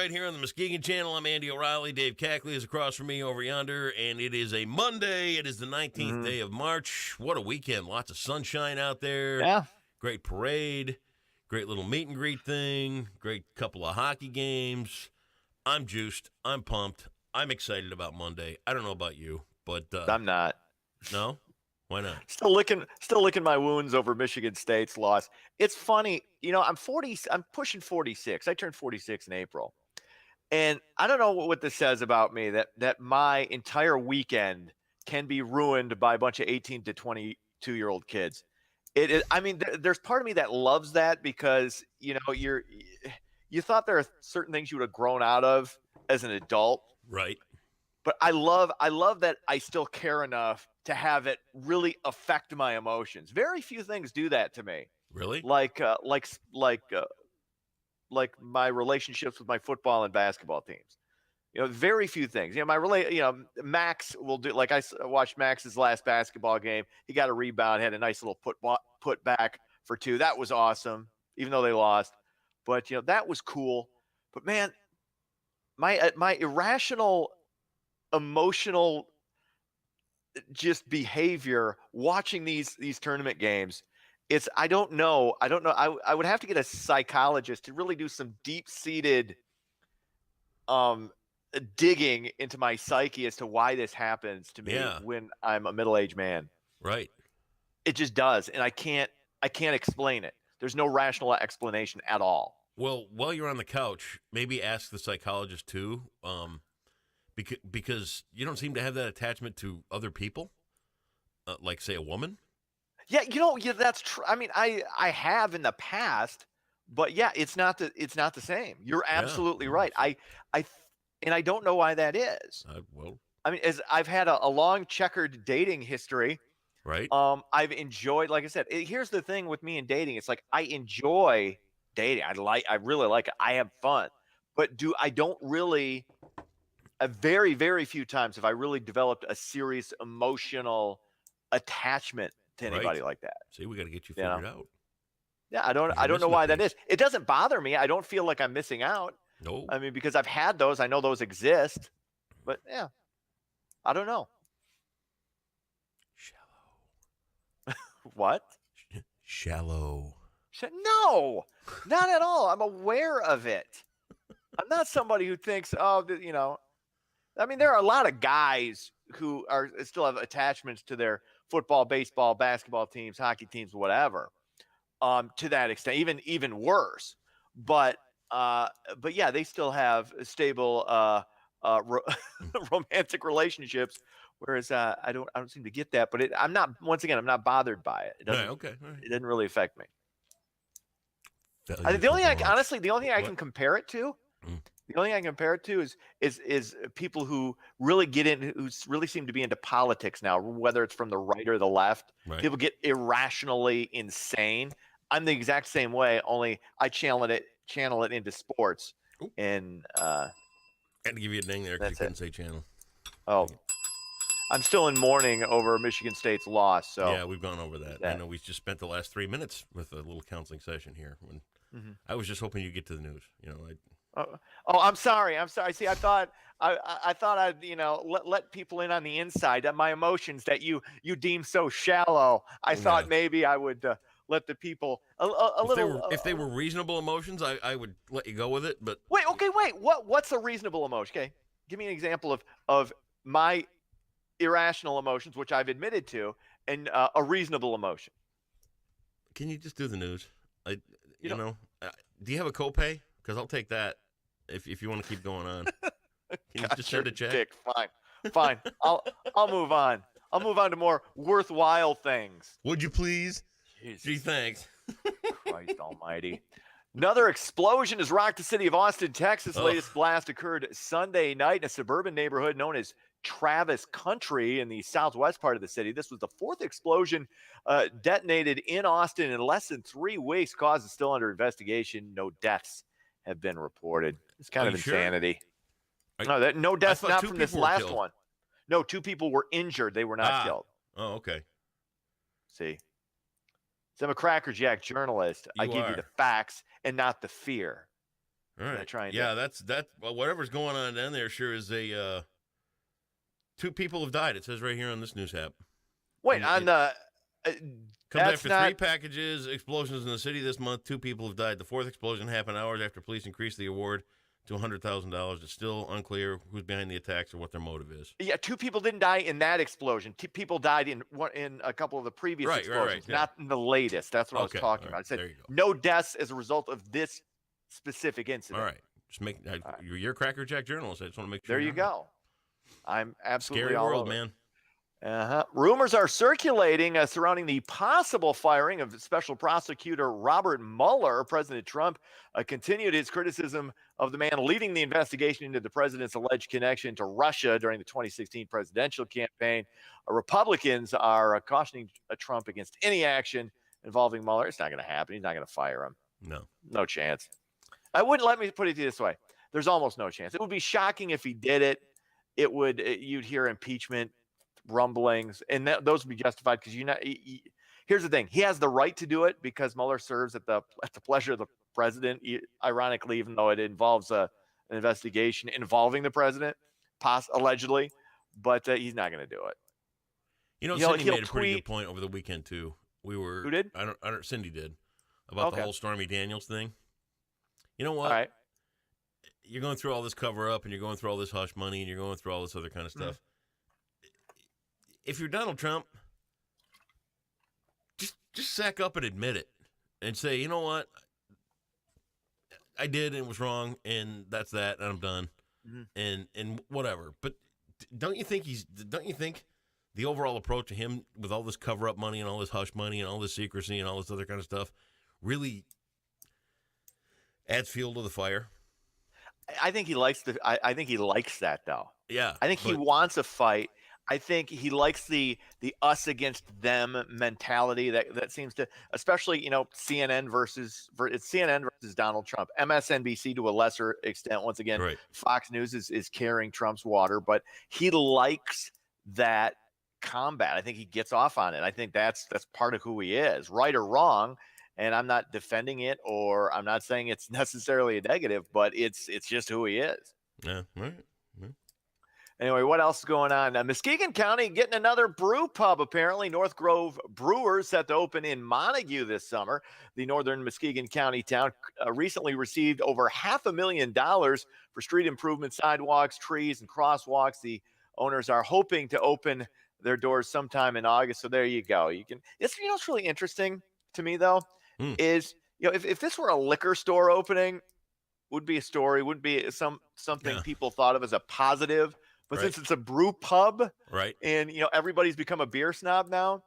right here on the Muskegon Channel. I'm Andy O'Reilly. Dave Cackley is across from me over yonder, and it is a Monday. It is the 19th day of March. What a weekend. Lots of sunshine out there. Yeah. Great parade. Great little meet and greet thing. Great couple of hockey games. I'm juiced. I'm pumped. I'm excited about Monday. I don't know about you, but I'm not. No? Why not? Still licking my wounds over Michigan State's loss. It's funny, I'm pushing 46. I turned 46 in April. And I don't know what this says about me that my entire weekend can be ruined by a bunch of 18 to 22-year-old kids. There's part of me that loves that because, you thought there are certain things you would have grown out of as an adult. Right. But I love that I still care enough to have it really affect my emotions. Very few things do that to me. Really? Like my relationships with my football and basketball teams. Very few things. Max will do. Like I watched Max's last basketball game. He got a rebound, had a nice little put back for two. That was awesome, even though they lost. But that was cool. But man, my irrational, emotional, just behavior watching these tournament games. I don't know. I would have to get a psychologist to really do some deep-seated digging into my psyche as to why this happens to me when I'm a middle-aged man. Right. It just does, and I can't explain it. There's no rational explanation at all. Well, while you're on the couch, maybe ask the psychologist too, because you don't seem to have that attachment to other people, like say a woman. Yeah, that's true. I mean, I have in the past, but yeah, it's not the same. You're absolutely right. I don't know why that is. I mean, as I've had a long checkered dating history, right? I've enjoyed, like I said, here's the thing with me and dating. It's like I enjoy dating. I really like it. I have fun, but I don't really. A very, very few times have I really developed a serious emotional attachment to anybody like that. See, we got to get you figured out. Yeah, I don't know why that is. It doesn't bother me. I don't feel like I'm missing out. No. I mean, because I've had those. I know those exist. But yeah, I don't know. Shallow. What? Shallow. No, not at all. I'm aware of it. I'm not somebody who thinks, I mean, there are a lot of guys who still have attachments to their football, baseball, basketball teams, hockey teams, whatever, to that extent, even worse. But yeah, they still have stable romantic relationships, whereas I don't seem to get that. But I'm not bothered by it. It doesn't. Okay. All right. It doesn't really affect me. The only thing I can compare it to. The only thing I can compare it to is people who really who really seem to be into politics now, whether it's from the right or the left. Right. People get irrationally insane. I'm the exact same way, only I channel it into sports. Ooh. And had to give you a ding there because you couldn't say channel. Oh, I'm still in mourning over Michigan State's loss. So yeah, we've gone over that. I know we just spent the last 3 minutes with a little counseling session here. When I was just hoping you'd get to the news. I'm sorry. See, I thought I'd let people in on the inside, my emotions that you deem so shallow. I thought maybe I would let the people if they were reasonable emotions, I would let you go with it. But wait. What's a reasonable emotion? Okay, give me an example of my irrational emotions, which I've admitted to, and a reasonable emotion. Can you just do the news? Do you have a copay? Because I'll take that if you want to keep going on. Can you just send a check? Dick. Fine. I'll move on. I'll move on to more worthwhile things. Would you please? Jesus. Gee, thanks. Christ almighty. Another explosion has rocked the city of Austin, Texas. Latest blast occurred Sunday night in a suburban neighborhood known as Travis Country in the southwest part of the city. This was the fourth explosion detonated in Austin in less than 3 weeks. Cause is still under investigation. No deaths have been reported. It's kind of insanity. Sure? No deaths, not from this last one. No, 2 people were injured. They were not killed. Oh, okay. See. So I'm a crackerjack journalist. I give you the facts and not the fear. All right. Trying yeah, that's well, whatever's going on down there. Sure is a 2 people have died. It says right here on this news app. Wait, on the. Comes after 3 packages explosions in the city this month. 2 people have died. The 4th explosion happened hours after police increased the award to $100,000. It's still unclear who's behind the attacks or what their motive is. Yeah, 2 people didn't die in that explosion. 2 people died in a couple of the previous explosions, yeah. not in the latest. That's what I was talking about. I said no deaths as a result of this specific incident. All right. Just make you're a Cracker Jack journalist. I just want to make sure. There you go. I'm absolutely scary all world, over. man. Rumors are circulating surrounding the possible firing of Special Prosecutor Robert Mueller. President Trump continued his criticism of the man leading the investigation into the president's alleged connection to Russia during the 2016 presidential campaign. Republicans are cautioning Trump against any action involving Mueller. It's not going to happen. He's not going to fire him. No chance. I wouldn't let me put it this way. There's almost no chance. It would be shocking if he did it. It would. You'd hear impeachment rumblings, and those would be justified because here's the thing: he has the right to do it because Mueller serves at the pleasure of the president. Ironically, even though it involves an investigation involving the president, allegedly, but he's not going to do it. Cindy made a pretty good point over the weekend too. Who did? I don't. Cindy did about the whole Stormy Daniels thing. You know what? All right. You're going through all this cover up, and you're going through all this hush money, and you're going through all this other kind of stuff. If you're Donald Trump, just sack up and admit it and say, you know what, I did and it was wrong, and that's that, and I'm done, and whatever. But don't you think the overall approach to him with all this cover up money and all this hush money and all this secrecy and all this other kind of stuff really adds fuel to the fire? I think he likes I think he likes that though. Yeah, I think he wants a fight. I think he likes the us against them mentality that seems to, especially CNN versus Donald Trump, MSNBC to a lesser extent. Once again, Fox News is carrying Trump's water, but he likes that combat. I think he gets off on it. I think that's part of who he is, right or wrong. And I'm not defending it, or I'm not saying it's necessarily a negative, but it's just who he is. Yeah, right. Anyway, what else is going on? Muskegon County getting another brew pub, apparently. North Grove Brewers set to open in Montague this summer. The northern Muskegon County town recently received over $500,000 for street improvement, sidewalks, trees, and crosswalks. The owners are hoping to open their doors sometime in August. So there you go. It's really interesting to me, though, is if this were a liquor store opening, would be a story, would be something people thought of as a positive. But since it's a brew pub, and everybody's become a beer snob now,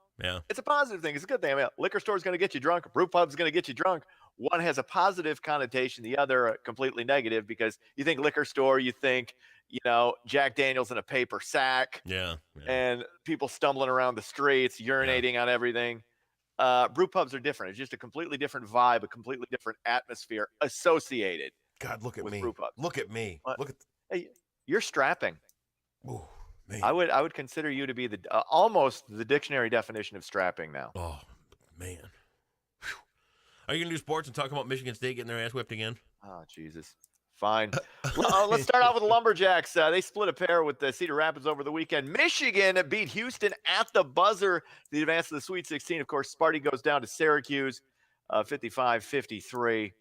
it's a positive thing. It's a good thing. I mean, liquor store is going to get you drunk. A brew pub is going to get you drunk. One has a positive connotation, the other completely negative, because you think liquor store, you think Jack Daniels in a paper sack, and people stumbling around the streets, urinating on everything. Brew pubs are different. It's just a completely different vibe, a completely different atmosphere associated. God, look at me. Brew pubs. Look at me. Look at. Hey, you're strapping. Oh, man. I would consider you to be the almost the dictionary definition of strapping now. Oh, man. Whew. Are you going to do sports and talk about Michigan State getting their ass whipped again? Oh, Jesus. Fine. Let's start off with the Lumberjacks. They split a pair with Cedar Rapids over the weekend. Michigan beat Houston at the buzzer to advance to the Sweet 16. Of course, Sparty goes down to Syracuse, 55-53.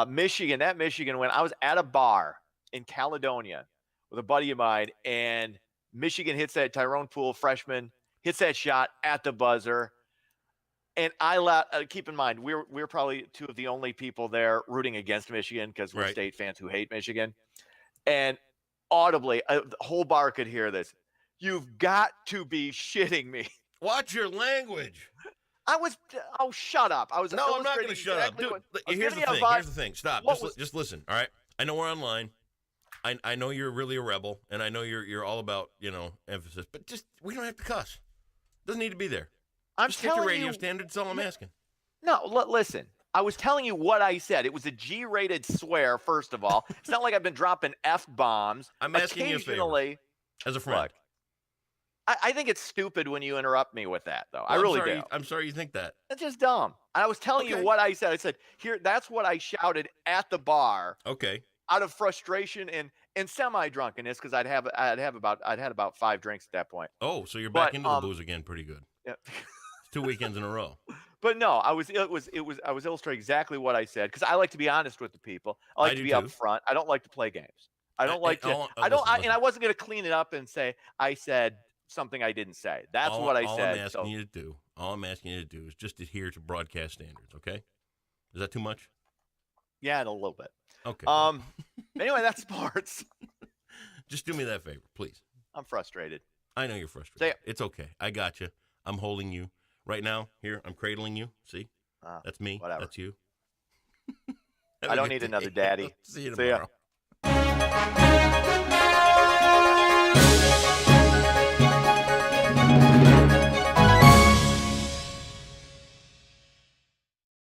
Michigan win. I was at a bar in Caledonia with a buddy of mine, and Michigan hits that Tyrone Poole, freshman, hits that shot at the buzzer. And keep in mind, we're probably two of the only people there rooting against Michigan because we're State fans who hate Michigan. And audibly, the whole bar could hear this. You've got to be shitting me. Watch your language. Shut up. I'm not going to shut up. Dude, here's the thing. Stop. Just listen, all right? I know we're online. I know you're really a rebel, and I know you're all about, emphasis. But we don't have to cuss. Doesn't need to be there. Just stick to radio standards. That's all I'm asking. No, listen. I was telling you what I said. It was a G-rated swear, first of all. It's not like I've been dropping F-bombs. I'm asking you a favor. As a friend. I think it's stupid when you interrupt me with that, though. Well, I really do. I'm sorry you think that. That's just dumb. And I was telling you Okay. what I said. I said, here, that's what I shouted at the bar Okay. out of frustration and semi-drunkenness because I'd had about 5 drinks at that point. Oh, so you're back into the booze again pretty good. Yeah. 2 weekends in a row. But no, I was illustrating exactly what I said because I like to be honest with the people. I like to be upfront. I don't like to play games. I don't like to. And I wasn't going to clean it up and say I said something I didn't say. That's what I said. All I'm asking you to do is just adhere to broadcast standards. Okay? Is that too much? Yeah, a little bit. Okay. Anyway, that's sports. Just do me that favor, please. I'm frustrated. I know you're frustrated. It's okay. I got you. I'm holding you right now. Here, I'm cradling you. See? That's me. Whatever. That's you. I don't need another daddy. See you tomorrow. See ya.